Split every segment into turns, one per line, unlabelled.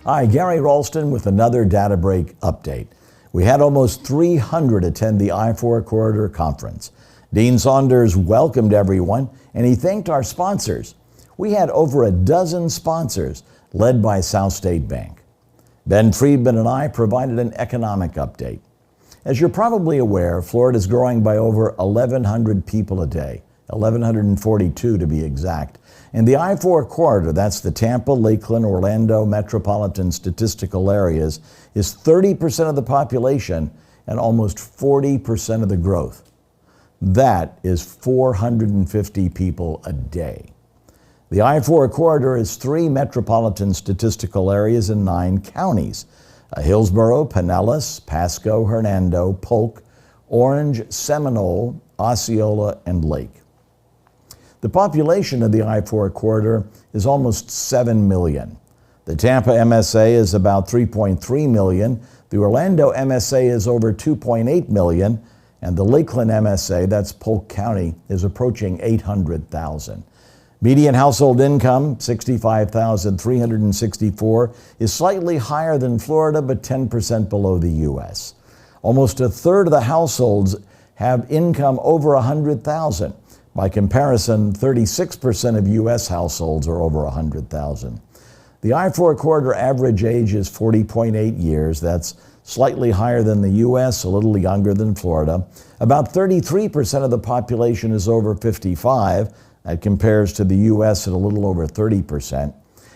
Hi, Gary Ralston with another DataBreak update. We had almost 300 attend the I-4 Corridor Conference. Dean Saunders welcomed everyone, and he thanked our sponsors. We had over a dozen sponsors, led by South State Bank. Ben Friedman and I provided an economic update. As you're probably aware, Florida is growing by over 1,100 people a day, 1,142 to be exact. And the I-4 corridor, that's the Tampa, Lakeland, Orlando metropolitan statistical areas, is 30% of the population and almost 40% of the growth. That is 450 people a day. The I-4 corridor is 3 metropolitan statistical areas in 9 counties: Hillsborough, Pinellas, Pasco, Hernando, Polk, Orange, Seminole, Osceola, and Lake. The population of the I-4 corridor is almost 7 million. The Tampa MSA is about 3.3 million. The Orlando MSA is over 2.8 million. And the Lakeland MSA, that's Polk County, is approaching 800,000. Median household income, $65,364, is slightly higher than Florida, but 10% below the U.S. Almost a third of the households have income over $100,000. By comparison, 36% of U.S. households are over $100,000. The I-4 corridor average age is 40.8 years. That's slightly higher than the U.S., a little younger than Florida. About 33% of the population is over 55. That compares to the U.S. at a little over 30%.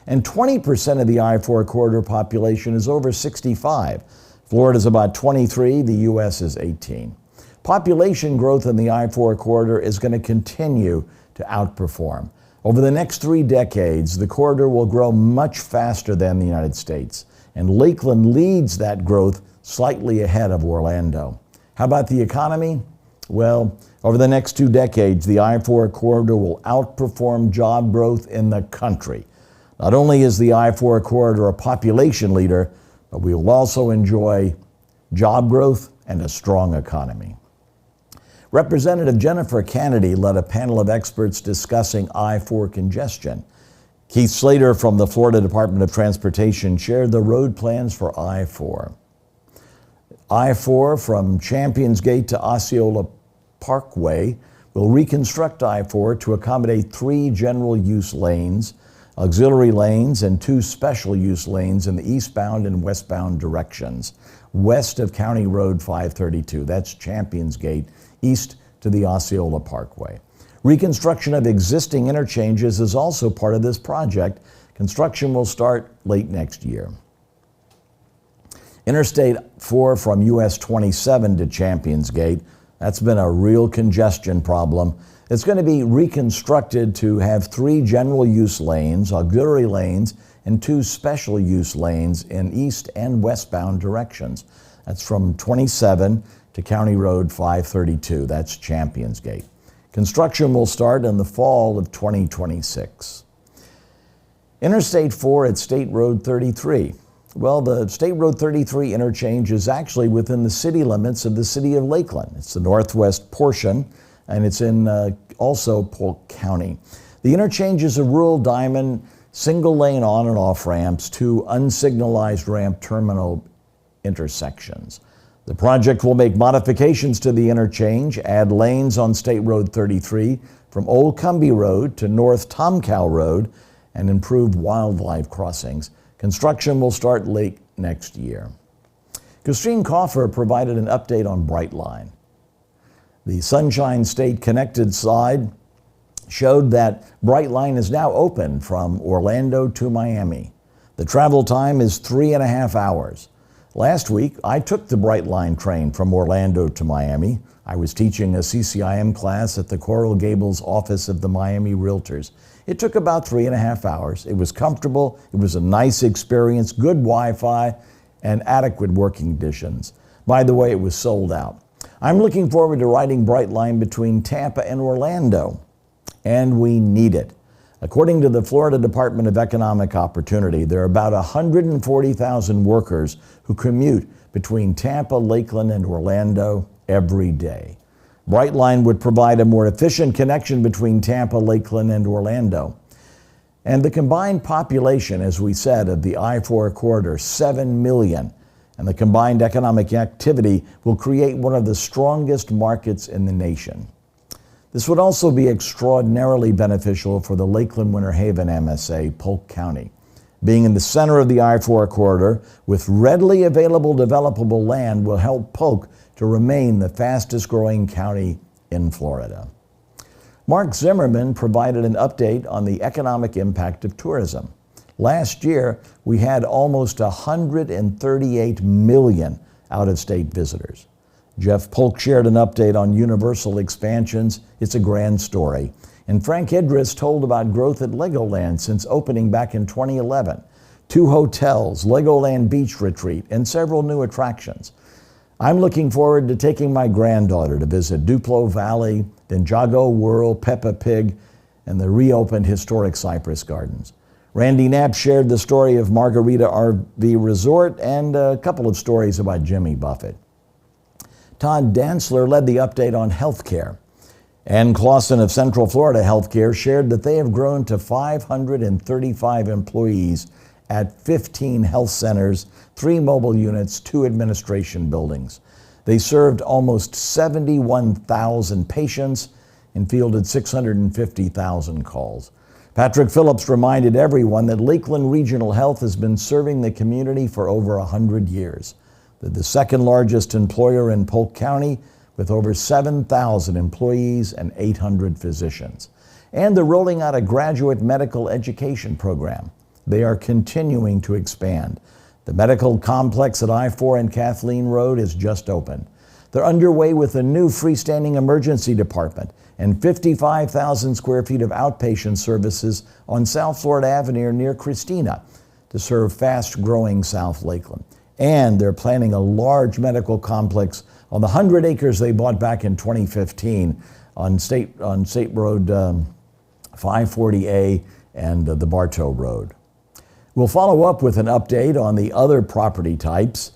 And 20% of the I-4 corridor population is over 65. Florida is about 23, the U.S. is 18. Population growth in the I-4 corridor is going to continue to outperform. Over the next 3 decades, the corridor will grow much faster than the United States, and Lakeland leads that growth slightly ahead of Orlando. How about the economy? Well, over the next 2 decades, the I-4 corridor will outperform job growth in the country. Not only is the I-4 corridor a population leader, but we will also enjoy job growth and a strong economy. Representative Jennifer Kennedy led a panel of experts discussing I-4 congestion. Keith Slater from the Florida Department of Transportation shared the road plans for I-4. I-4 from Champions Gate to Osceola Parkway will reconstruct I-4 to accommodate 3 general use lanes, auxiliary lanes, and 2 special use lanes in the eastbound and westbound directions, west of County Road 532. That's Champions Gate, east to the Osceola Parkway. Reconstruction of existing interchanges is also part of this project. Construction will start late next year. Interstate 4 from US 27 to Champions Gate, that's been a real congestion problem. It's going to be reconstructed to have 3 general use lanes, auxiliary lanes, and 2 special use lanes in east and westbound directions. That's from 27 to County Road 532. That's Champions Gate. Construction will start in the fall of 2026. Interstate 4 at State Road 33. Well, the State Road 33 interchange is actually within the city limits of the city of Lakeland. It's the northwest portion, and it's in also Polk County. The interchange is a rural diamond, single lane on and off ramps, 2 unsignalized ramp terminal intersections. The project will make modifications to the interchange, add lanes on State Road 33 from Old Cumbie Road to North Tomcow Road, and improve wildlife crossings. Construction will start late next year. Christine Coffer provided an update on Brightline. The Sunshine State Connected slide showed that Brightline is now open from Orlando to Miami. The travel time is 3.5 hours. Last week, I took the Brightline train from Orlando to Miami. I was teaching a CCIM class at the Coral Gables office of the Miami Realtors. It took about 3.5 hours. It was comfortable. It was a nice experience, good Wi-Fi, and adequate working conditions. By the way, it was sold out. I'm looking forward to riding Brightline between Tampa and Orlando, and we need it. According to the Florida Department of Economic Opportunity, there are about 140,000 workers who commute between Tampa, Lakeland, and Orlando every day. Brightline would provide a more efficient connection between Tampa, Lakeland, and Orlando. And the combined population, as we said, of the I-4 corridor, 7 million. And the combined economic activity will create one of the strongest markets in the nation. This would also be extraordinarily beneficial for the Lakeland-Winter Haven MSA, Polk County. Being in the center of the I-4 corridor with readily available developable land will help Polk to remain the fastest growing county in Florida. Mark Zimmerman provided an update on the economic impact of tourism. Last year, we had almost 138 million out-of-state visitors. Jeff Polk shared an update on Universal expansions. It's a grand story. And Frank Idris told about growth at Legoland since opening back in 2011. 2 hotels, Legoland Beach Retreat, and several new attractions. I'm looking forward to taking my granddaughter to visit Duplo Valley, Ninjago World, Peppa Pig, and the reopened historic Cypress Gardens. Randy Knapp shared the story of Margarita RV Resort and a couple of stories about Jimmy Buffett. Todd Dantzler led the update on healthcare. Ann Clausen of Central Florida Healthcare shared that they have grown to 535 employees at 15 health centers, 3 mobile units, 2 administration buildings. They served almost 71,000 patients and fielded 650,000 calls. Patrick Phillips reminded everyone that Lakeland Regional Health has been serving the community for over 100 years. They're the second largest employer in Polk County with over 7,000 employees and 800 physicians. And they're rolling out a graduate medical education program. They are continuing to expand. The medical complex at I-4 and Kathleen Road is just opened. They're underway with a new freestanding emergency department and 55,000 square feet of outpatient services on South Florida Avenue near Christina to serve fast-growing South Lakeland. And they're planning a large medical complex on the 100 acres they bought back in 2015 on State Road 540A and the Bartow Road. We'll follow up with an update on the other property types.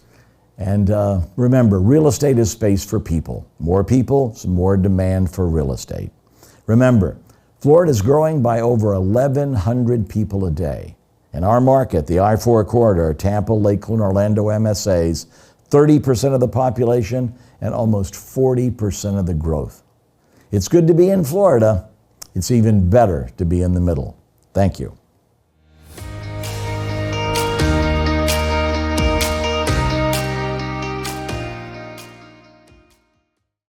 And remember, real estate is space for people. More people, more demand for real estate. Remember, Florida is growing by over 1,100 people a day. In our market, the I-4 corridor, Tampa, Lakeland, Orlando MSAs, 30% of the population and almost 40% of the growth. It's good to be in Florida. It's even better to be in the middle. Thank you.